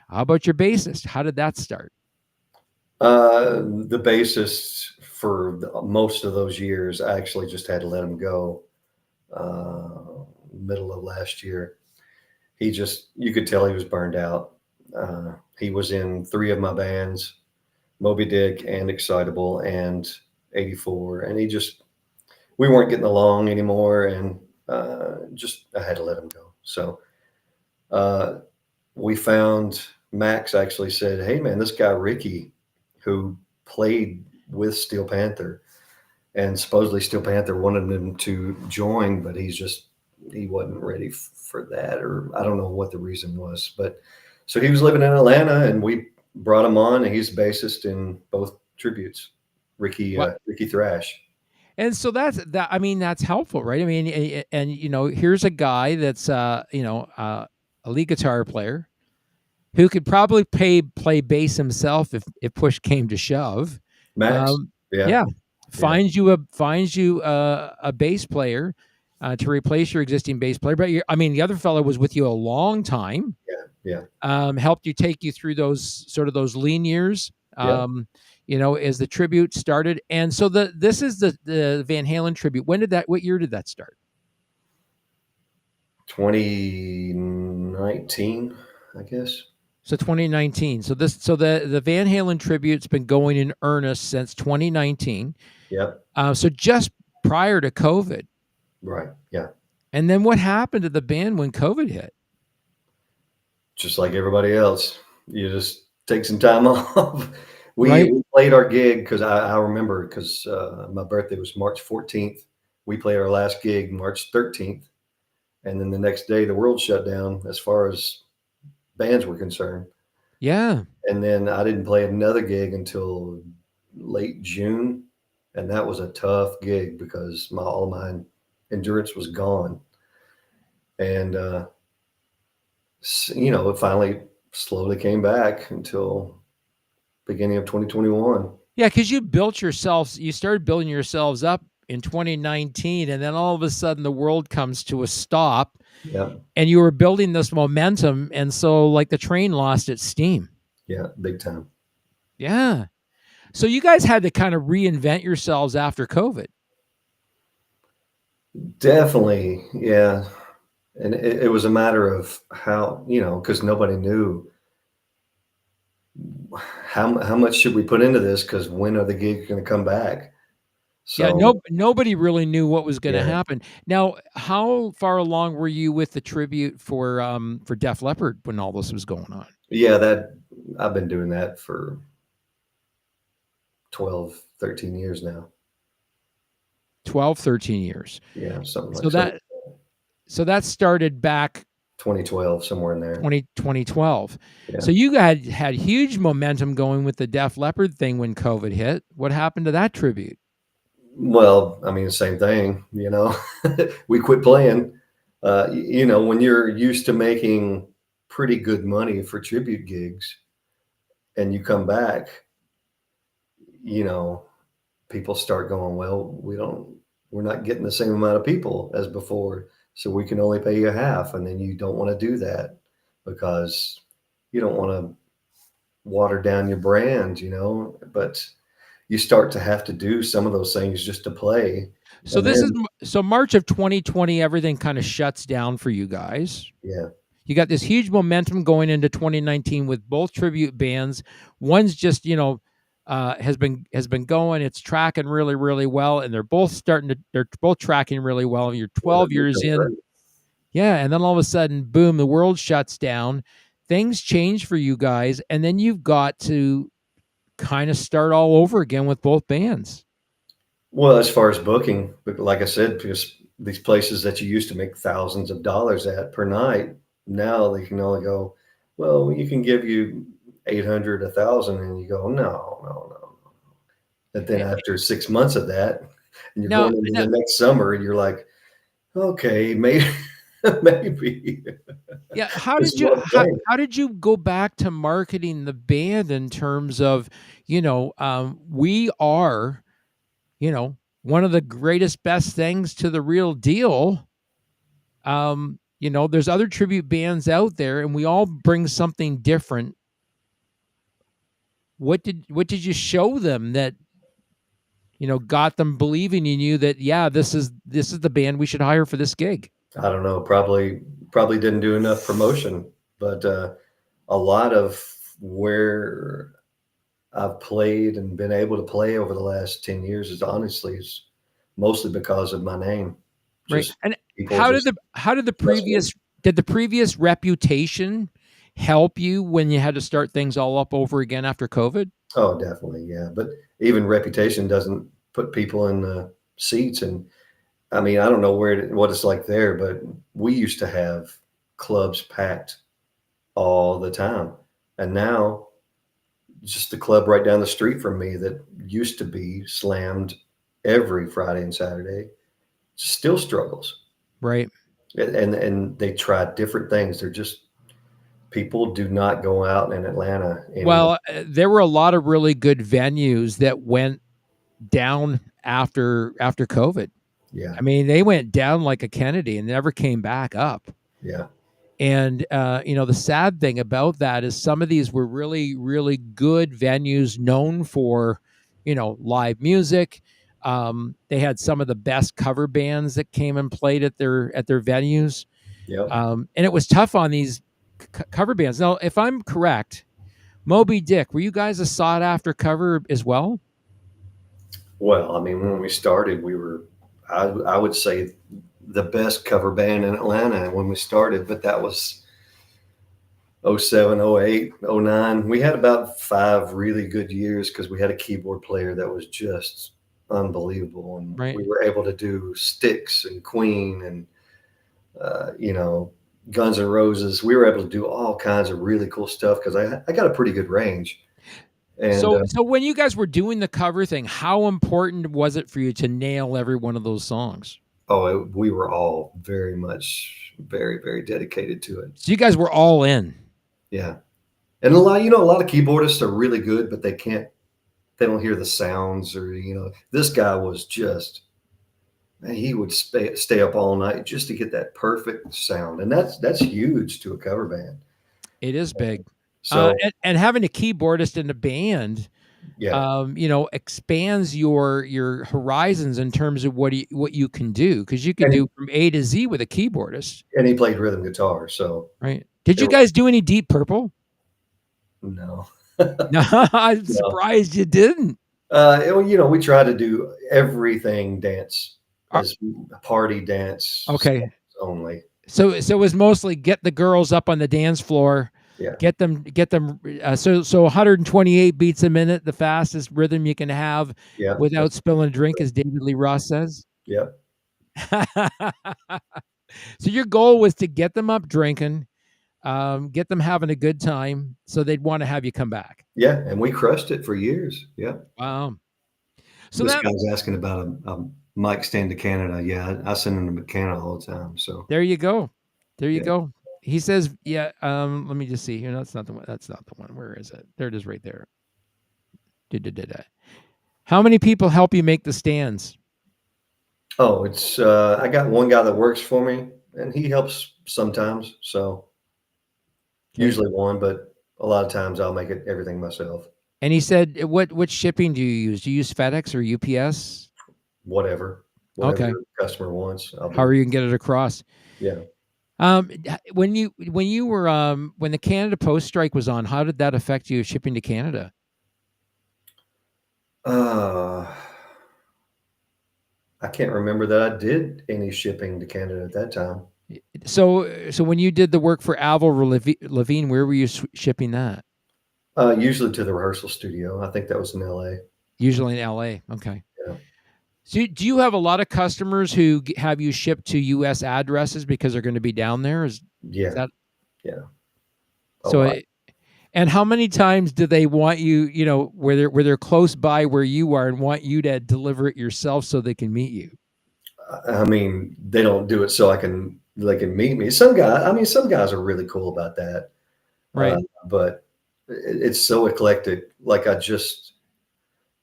How about your bassist? How did that start? The bassist for most of those years, I actually just had to let him go. Middle of last year, you could tell he was burned out. He was in 3 of my bands, Moby Dick and Excitable and 84, and we weren't getting along anymore, and I had to let him go. So we found Max actually said, "Hey, man, this guy Ricky, who played with Steel Panther, and supposedly Steel Panther wanted him to join, but he wasn't ready for that, or I don't know what the reason was. But so he was living in Atlanta, and we brought him on, and he's bassist in both tributes, Ricky Thrash." And so that's helpful, right? I mean, and here's a guy that's a lead guitar player who could probably play bass himself if push came to shove. Max, Finds you a bass player to replace your existing bass player. But the other fellow was with you a long time. Yeah. Helped you take you through those lean years. As the tribute started. And so this is the Van Halen tribute. What year did that start? 2019, I guess. So 2019. So the Van Halen tribute's been going in earnest since 2019. Yep. So just prior to COVID. Right. Yeah. And then what happened to the band when COVID hit? Just like everybody else, you just take some time off. Right. We played our gig because I remember, because my birthday was March 14th. We played our last gig March 13th. And then the next day, the world shut down as far as bands were concerned. Yeah. And then I didn't play another gig until late June. And that was a tough gig because all my endurance was gone. And, it finally slowly came back until beginning of 2021. Yeah, because you started building yourselves up in 2019, and then all of a sudden the world comes to a stop. Yeah. And you were building this momentum, and so like the train lost its steam. Yeah, big time. Yeah. So you guys had to kind of reinvent yourselves after COVID. Definitely, yeah. And it was a matter of how, because nobody knew how much should we put into this, because when are the gigs going to come back? So, nobody really knew what was going to happen. Now, how far along were you with the tribute for Def Leppard when all this was going on? Yeah, that I've been doing that for 12, 13 years now. 12, 13 years. Yeah, So something that started back 2012, somewhere in there. 2012. Yeah. So you had huge momentum going with the Def Leppard thing when COVID hit. What happened to that tribute? Well, I mean, same thing, you know. We quit playing. You know, when you're used to making pretty good money for tribute gigs and you come back, you know, people start going, well, we're not getting the same amount of people as before, so we can only pay you half. And then you don't want to do that because you don't want to water down your brand, you know, but you start to have to do some of those things just to play. So And this is then, so March of 2020, everything kind of shuts down for you guys. yeah, You got this huge momentum going into 2019 with both tribute bands. One's just, has been going. It's tracking really, really well, and they're both tracking really well. You're well, 12 they're years doing in, great. yeah, and then all of a sudden, boom, the world shuts down. Things change for you guys, and then you've got to kind of start all over again with both bands. Well, as far as booking, but like I said, because these places that you used to make thousands of dollars at per night, now they can only go, well, we can give you 800, 1,000, and you go, no, no, no. And then Eh, after 6 months of that, and you're Now, going into the next summer, and you're like, okay, maybe, maybe yeah, how this did is you what I'm saying. how did you go back to marketing the band in terms of, we are, one of the greatest best things to the real deal. There's other tribute bands out there and we all bring something different. What did you show them that, got them believing in you that, yeah, this is the band we should hire for this gig? I don't know, probably didn't do enough promotion, but a lot of where I've played and been able to play over the last 10 years is mostly because of my name. Right. Just And people how did just the trust me. previous reputation help you when you had to start things all up over again after COVID? Oh, definitely. Yeah. But even reputation doesn't put people in the seats. And I mean, I don't know what it's like there, but we used to have clubs packed all the time. And now just the club right down the street from me that used to be slammed every Friday and Saturday still struggles. Right. And they try different things. They're just people do not go out in Atlanta anymore. Well, there were a lot of really good venues that went down after COVID. Yeah, I mean, they went down like a Kennedy and never came back up. yeah, And the sad thing about that is some of these were really, really good venues known for, live music. They had some of the best cover bands that came and played at their venues. yep. And it was tough on these cover bands. Now, if I'm correct, Moby Dick, were you guys a sought after cover as well? Well, I mean, when we started, we were, I would say, the best cover band in Atlanta when we started, but that was '07, '08, '09. We had about 5 really good years because we had a keyboard player that was just unbelievable. And Right. we were able to do Styx and Queen and, you know, Guns N' Roses. We were able to do all kinds of really cool stuff because I got a pretty good range. And So when you guys were doing the cover thing, how important was it for you to nail every one of those songs? we were all very much, very, very dedicated to it. So you guys were all in. Yeah. And a lot of keyboardists are really good, but they don't hear the sounds or, this guy was just, man, he would stay up all night just to get that perfect sound. And that's huge to a cover band. It is big. So, And having a keyboardist in the band, yeah. expands your horizons in terms of what you can do, because you can And he, do from A to Z with a keyboardist, and he played rhythm guitar. So, right? Did there you was, guys do any Deep Purple? no. No, I'm No. surprised you didn't. We try to do everything dance Uh, as party dance Okay, only. so it was mostly get the girls up on the dance floor, Yeah. Get them. So 128 beats a minute, the fastest rhythm you can have Yeah. without spilling a drink, as David Lee Roth says. Yeah. So your goal was to get them up drinking, get them having a good time, so they'd want to have you come back. Yeah. And we crushed it for years. Yeah. Wow. So This that guy's asking about a mic stand to Canada. Yeah. I send him to Canada all the time. So, there you go. There you yeah. go. He says, yeah. Let me just see here. No, that's not the one. That's not the one. Where is it? There it is, right there. Da-da-da-da. How many people help you make the stands? Oh, I got one guy that works for me and he helps sometimes. So, Okay. usually one, but a lot of times I'll make everything myself. And he said, what shipping do you use? Do you use FedEx or UPS? Whatever Okay. the customer wants, I'll do. However you can get it across. Yeah. When you were when the Canada Post strike was on, how did that affect you shipping to Canada? I can't remember that I did any shipping to Canada at that time. So when you did the work for Avril Lavigne, where were you shipping that? Usually to the rehearsal studio. I think that was in LA. Usually in LA. Okay. Yeah. So do you have a lot of customers who have you shipped to U.S. addresses because they're going to be down there? Is Yeah. that Yeah. so? And how many times do they want you? You know, where they're close by where you are and want you to deliver it yourself so they can meet you? I mean, they don't do it so they can meet me. Some guys are really cool about that. Right. But it's so eclectic. Like I just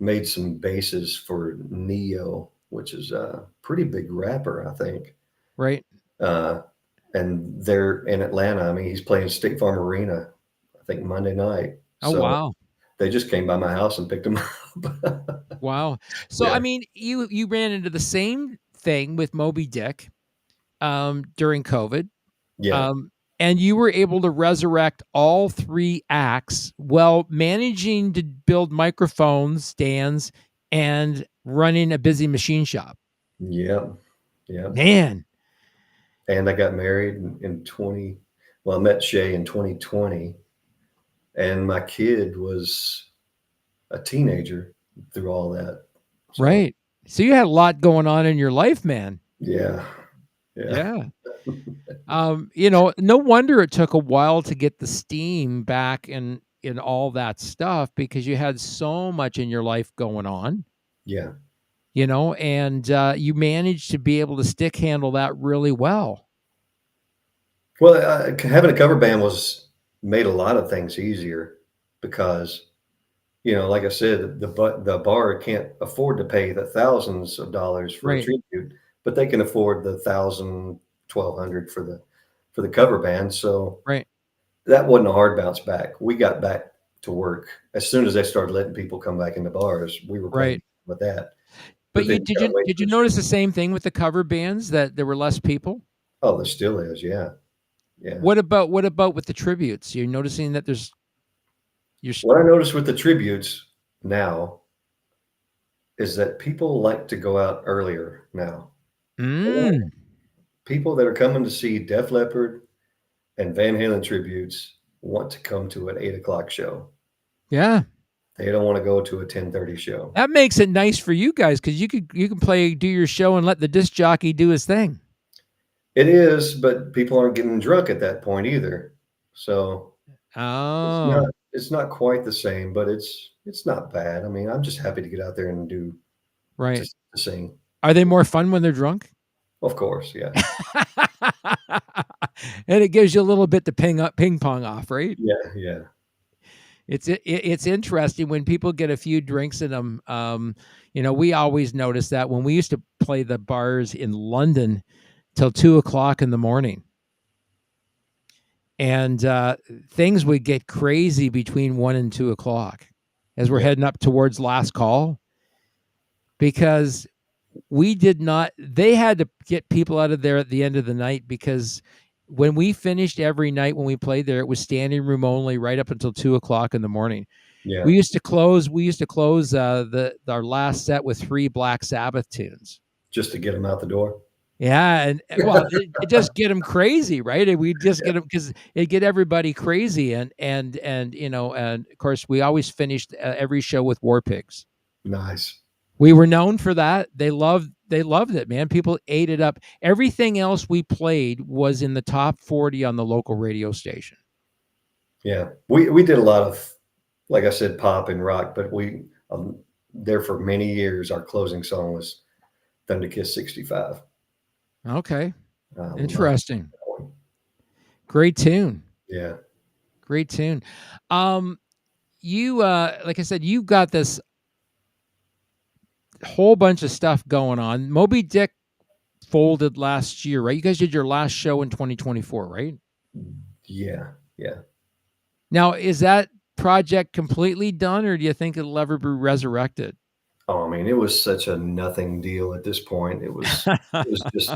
made some basses for Neo, which is a pretty big rapper, I think. Right. And they're in Atlanta. I mean, he's playing State Farm Arena, I think Monday night. Oh, So wow. they just came by my house and picked him up. Wow. So, Yeah. I mean, you ran into the same thing with Moby Dick during COVID. Yeah. And you were able to resurrect all three acts while managing to build microphones, stands, and running a busy machine shop. Yeah. Yeah. Man. And I got married I met Shay in 2020. And my kid was a teenager through all that. So, Right. So you had a lot going on in your life, man. yeah. Yeah. You know, no wonder it took a while to get the steam back and in all that stuff because you had so much in your life going on. Yeah. You know, and you managed to be able to stick handle that really well. Well, having a cover band made a lot of things easier because, like I said, the bar can't afford to pay the thousands of dollars for a Right. tribute, but they can afford the 1,000, 1,200 for the cover band. So Right. that wasn't a hard bounce back. We got back to work as soon as they started letting people come back into bars. We were playing Right. with that. But then you gotta wait did for you notice the same thing with the cover bands that there were less people? Oh, there still is. Yeah. Yeah. What about with the tributes? You're noticing that What I noticed with the tributes now is that people like to go out earlier now. People that are coming to see Def Leppard and Van Halen tributes want to come to an 8 o'clock show. Yeah. They don't want to go to a 10:30 show. That makes it nice for you guys because you can do your show and let the disc jockey do his thing. It is, but people aren't getting drunk at that point either. So it's not quite the same, but it's not bad. I mean, I'm just happy to get out there and do right to sing. Are they more fun when they're drunk? Of course, yeah. And it gives you a little bit to ping pong off, right? Yeah, yeah. It's interesting when people get a few drinks in them. You know, we always notice that when we used to play the bars in London till 2 o'clock in the morning. And things would get crazy between 1 and 2 o'clock as we're heading up towards last call, because they had to get people out of there at the end of the night, because when we finished every night when we played there, it was standing room only right up until 2 o'clock in the morning. Yeah. We used to close our last set with 3 Black Sabbath tunes. Just to get them out the door? Yeah, and well, it just get them crazy, right? And we just get them because it get everybody crazy, and and of course we always finished every show with War Pigs. Nice. We were known for that. They loved it, man. People ate it up. Everything else we played was in the top 40 on the local radio station. Yeah, we did a lot of, like I said, pop and rock, but we there for many years. Our closing song was "Thunder Kiss 65." Okay, I interesting. Great tune. yeah, Great tune. Um, you like I said, you've got this whole bunch of stuff going on. Moby Dick folded last year, right? You guys did your last show in 2024, right? yeah, yeah. Now, is that project completely done, or do you think it'll ever be resurrected? Oh, I mean, it was such a nothing deal at this point. It was just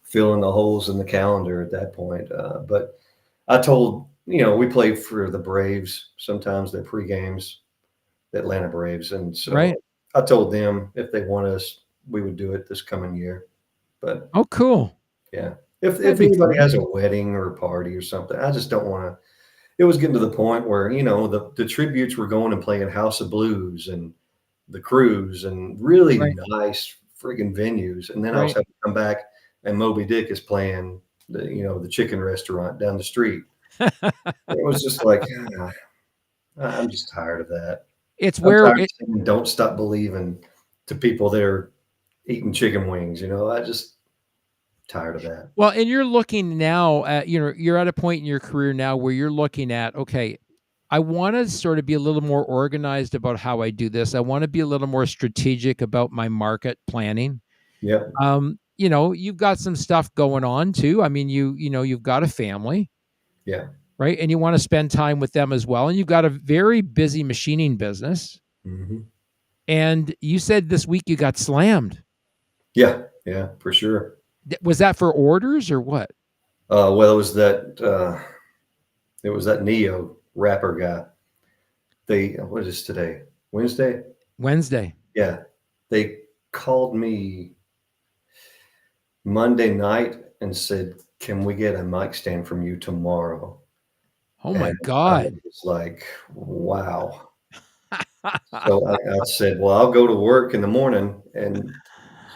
filling the holes in the calendar at that point. But I told, we played for the Braves sometimes, their pre-games, the Atlanta Braves. And so Right. I told them if they want us, we would do it this coming year. But Oh, cool. yeah, if That'd be anybody fun. has a wedding or a party or something, I just don't want to. It was getting to the point where, the tributes were going and playing House of Blues and the Cruise and really Right. nice friggin' venues. And then I was Right. having to come back and Moby Dick is playing the chicken restaurant down the street. It was just like, I'm just tired of that. It's I'm where tired of it saying don't stop believing to people that are eating chicken wings. I just tired of that. well, and you're looking now at, you're at a point in your career now where you're looking at, okay, I want to sort of be a little more organized about how I do this. I want to be a little more strategic about my market planning. Yep. You've got some stuff going on too. I mean, you've got a family, Yeah. right? And you want to spend time with them as well. And you've got a very busy machining business. Hmm. And you said this week you got slammed. Yeah. Yeah, for sure. Was that for orders or what? Well, it was that Neo rapper guy. What is today? Wednesday? Wednesday. Yeah. They called me Monday night and said, "Can we get a mic stand from you tomorrow?" Oh my And I God. was like, wow. So I said, well, I'll go to work in the morning. And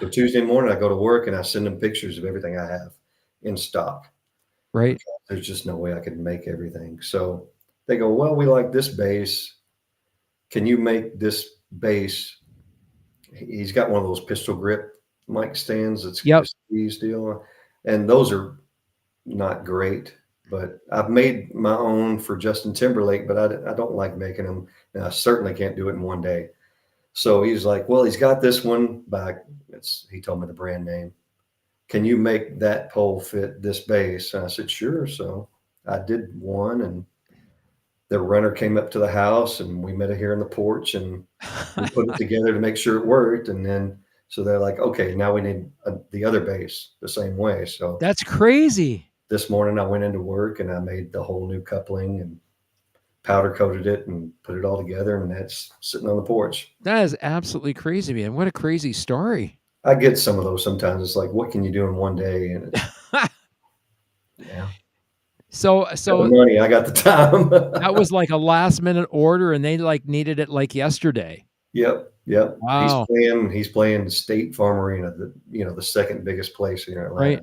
so Tuesday morning, I go to work and I send them pictures of everything I have in stock. Right. There's just no way I could make everything. So they go, well, we like this bass. Can you make this bass? He's got one of those pistol grip mic stands. It's Yep. a squeeze deal. And those are not great, but I've made my own for Justin Timberlake, but I don't like making them. And I certainly can't do it in one day. So he's like, well, he's got this one back. He told me the brand name. Can you make that pole fit this bass? And I said, sure. So I did one, and the runner came up to the house and we met it here on the porch and we put it together to make sure it worked. And then, so they're like, okay, now we need the other bass the same way. So That's crazy. this morning I went into work and I made the whole new coupling and powder coated it and put it all together. And that's sitting on the porch. That is absolutely crazy, man. What a crazy story. I get some of those sometimes. It's like, what can you do in one day? And yeah, So got the money, I got the time. that was like a last minute order and they like needed it like yesterday. Yep. Yep. Wow. He's playing State Farm Arena, the second biggest place here in Atlanta.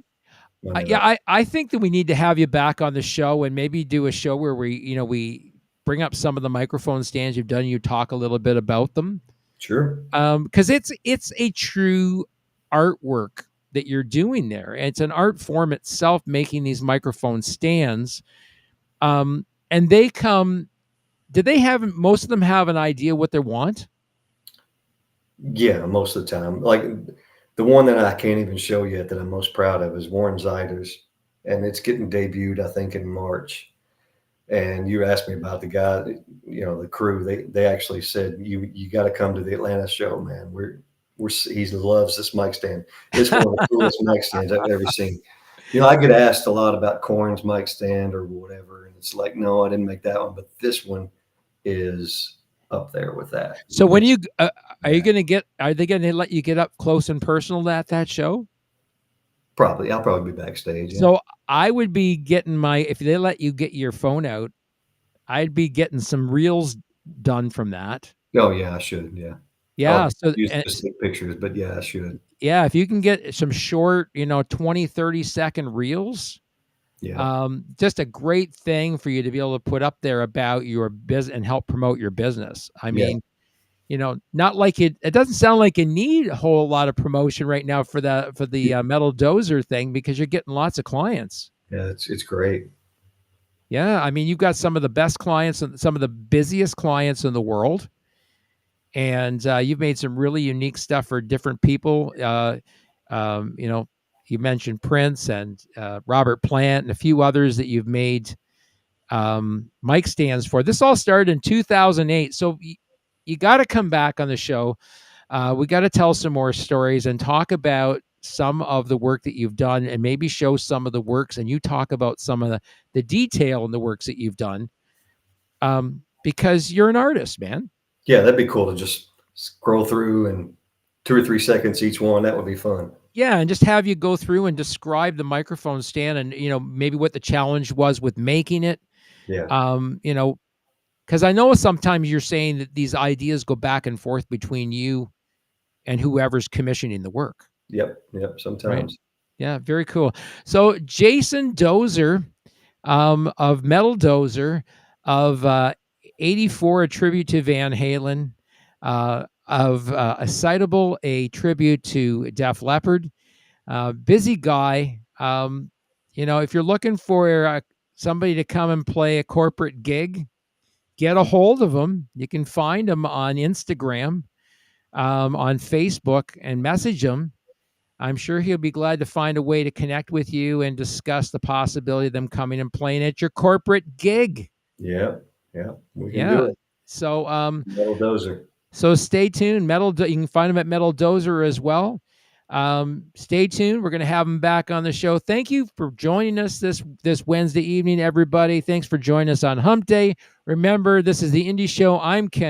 Right. I think that we need to have you back on the show and maybe do a show where we bring up some of the microphone stands you've done. You talk a little bit about them. Sure. Because it's a true artwork that you're doing there. It's an art form itself, making these microphone stands. And they come. Do they have most of them have an idea what they want? Yeah, most of the time. Like the one that I can't even show yet that I'm most proud of is Warren Ziders, and it's getting debuted, I think, in March. And you asked me about the guy, the crew. They actually said you got to come to the Atlanta show, man. He loves this mic stand. It's one of the coolest mic stands I've ever seen. I get asked a lot about Corn's mic stand or whatever, and it's like, no, I didn't make that one, but this one is up there with that. So when you are they going to let you get up close and personal at that show? Probably. I'll probably be backstage. Yeah. So I would be getting if they let you get your phone out, I'd be getting some reels done from that. Oh yeah, I should. Yeah. Yeah. I'll So, use specific pictures, but yeah, I should. yeah, if you can get some short, 20, 30-second reels, Yeah. just a great thing for you to be able to put up there about your business and help promote your business. I Yeah. mean, not like it doesn't sound like you need a whole lot of promotion right now for the Metal Dozer thing, because you're getting lots of clients. Yeah. It's great. Yeah. I mean, you've got some of the best clients and some of the busiest clients in the world. And you've made some really unique stuff for different people. You mentioned Prince and Robert Plant and a few others that you've made mic stands for. This all started in 2008. So you got to come back on the show. We got to tell some more stories and talk about some of the work that you've done, and maybe show some of the works, and you talk about some of the detail in the works that you've done, because you're an artist, man. Yeah, that'd be cool to just scroll through and 2 or 3 seconds each one. That would be fun. Yeah, and just have you go through and describe the microphone stand, and maybe what the challenge was with making it. Yeah. Because I know sometimes you're saying that these ideas go back and forth between you and whoever's commissioning the work. Yep. Yep. Sometimes. Right. Yeah, very cool. So Jason Dozer, of Metal Dozer, of 84, a tribute to Van Halen, of Excitable, a tribute to Def Leppard. Busy guy. If you're looking for somebody to come and play a corporate gig, get a hold of him. You can find him on Instagram, on Facebook, and message him. I'm sure he'll be glad to find a way to connect with you and discuss the possibility of them coming and playing at your corporate gig. Yeah. Yeah. We can Yeah. do it. So, Metal Dozer. So stay tuned. You can find him at Metal Dozer as well. Stay tuned. We're going to have him back on the show. Thank you for joining us this Wednesday evening, everybody. Thanks for joining us on Hump Day. Remember, this is the Indie Show. I'm Ken